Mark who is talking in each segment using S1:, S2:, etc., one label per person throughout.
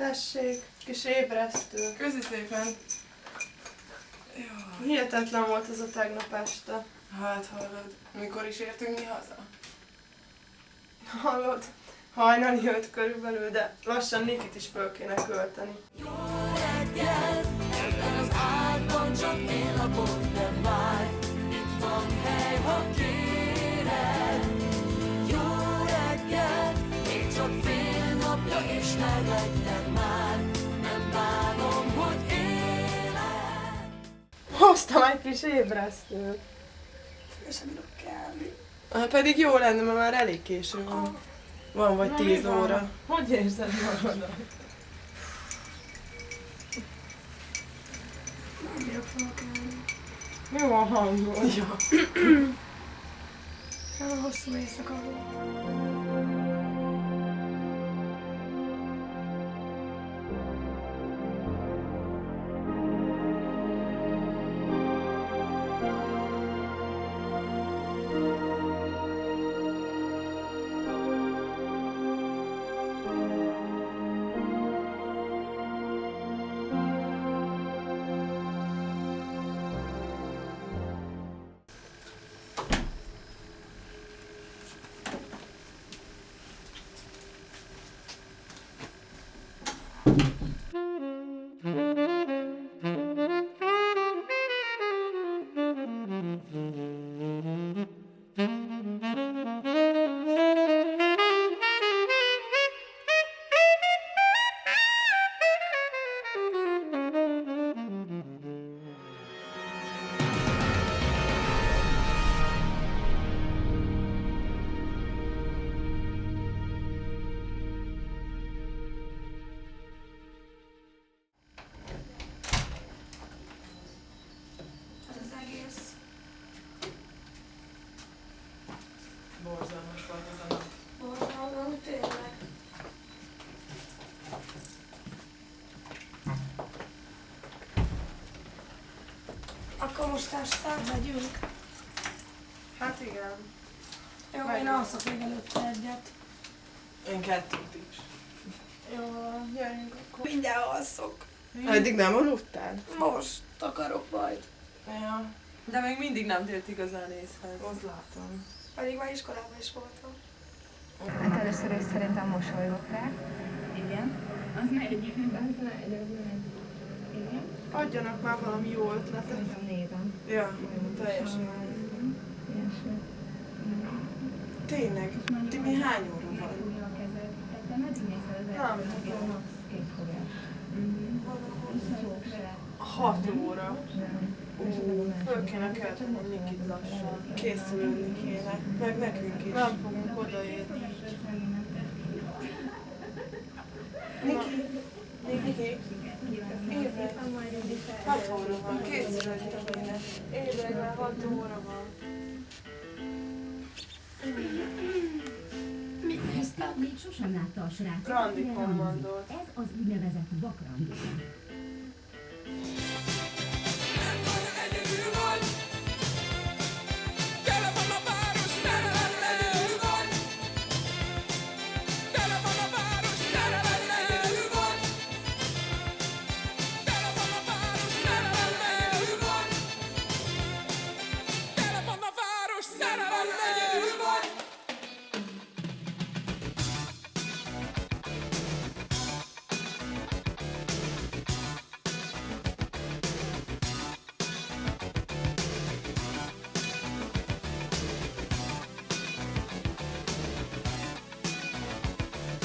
S1: Tessék, kis ébresztő.
S2: Köszi szépen. Jó.
S1: Hihetetlen volt ez a tegnap este.
S2: Hát hallod, mikor is értünk mi haza?
S1: Hallod? Hajnali 5 körülbelül, de lassan Nikit is föl kéne költeni.
S3: Jó reggel, ebben az ágyban csak én lakok, de várj, itt van hely, ha kéred. Jó reggel, még csak fél napja és meglettem már, nem bánom, hogy élek.
S1: Hoztam egy kis ébresztőt.
S3: És sem bírok kelni.
S2: Pedig jó lenne, mert már elég késő van. Van vagy 10 óra.
S1: Hogy érzed magadat?
S3: Nem bírok felkelni.
S1: Jó a hangod.
S2: Ja.
S3: Nagyon hosszú éjszaka volt.
S2: Borzalmas volt ez a nap.
S3: Borzalmas, tényleg. Akkor most este megyünk.
S1: Hát igen.
S3: Jó, én alszok még előtte egyet.
S2: Én 2 is.
S1: Jó, gyerünk akkor.
S3: Mindjárt alszok.
S2: Eddig nem aludtál?
S3: Most akarok majd.
S2: Ja.
S4: De még mindig nem tért igazán észhez.
S2: Azt látom.
S3: Pedig már iskolában is voltam.
S5: Hát először is szerintem mosolygok rá. Igen. Az megy. Igen.
S1: Adjanak már valami jó ötletet.
S5: Szerintem nézem.
S2: Ja, teljesen. Tényleg? Timi, hány óra van?
S5: A kezed. Te meddig nézel az
S1: Nem tudom.
S5: Két fogás.
S1: 6 óra. Föl kéne kelteni Nikit lassan.
S2: Készülni kéne. Meg nekünk is.
S1: Nem fogunk odaérni.
S2: Niki? Niki? Ébredj! 6 óra van, készülni kéne.
S1: Ébredj, már 6 óra van.
S3: Mit néztem?
S6: Még sosem látta a srác.
S1: Randi kommandót.
S6: Ez az úgynevezett vakrandi.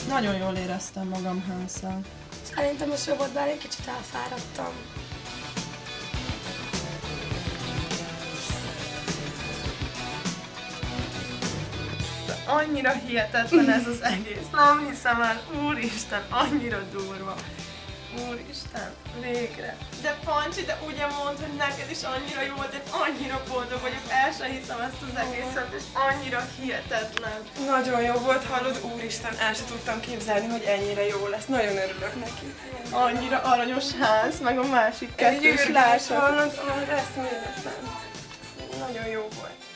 S1: Nagyon jól éreztem magam házszal.
S3: Szerintem az jó volt, bár egy kicsit elfáradtam.
S1: Annyira hihetetlen ez az egész. Nem hiszem el, úristen, annyira durva. Úristen, végre. De Pancsi, de ugye mondd, hogy neked is annyira jó volt, én annyira boldog vagyok, el sem hiszem ezt az egészet, és annyira hihetetlen.
S2: Nagyon jó volt, hallod, úristen, el sem tudtam képzelni, hogy ennyire jó lesz. Nagyon örülök neki.
S1: Annyira aranyos ház, meg a másik kettő is
S2: Győrgés,
S1: lássam.
S2: hallod, lesz még. Nagyon jó volt.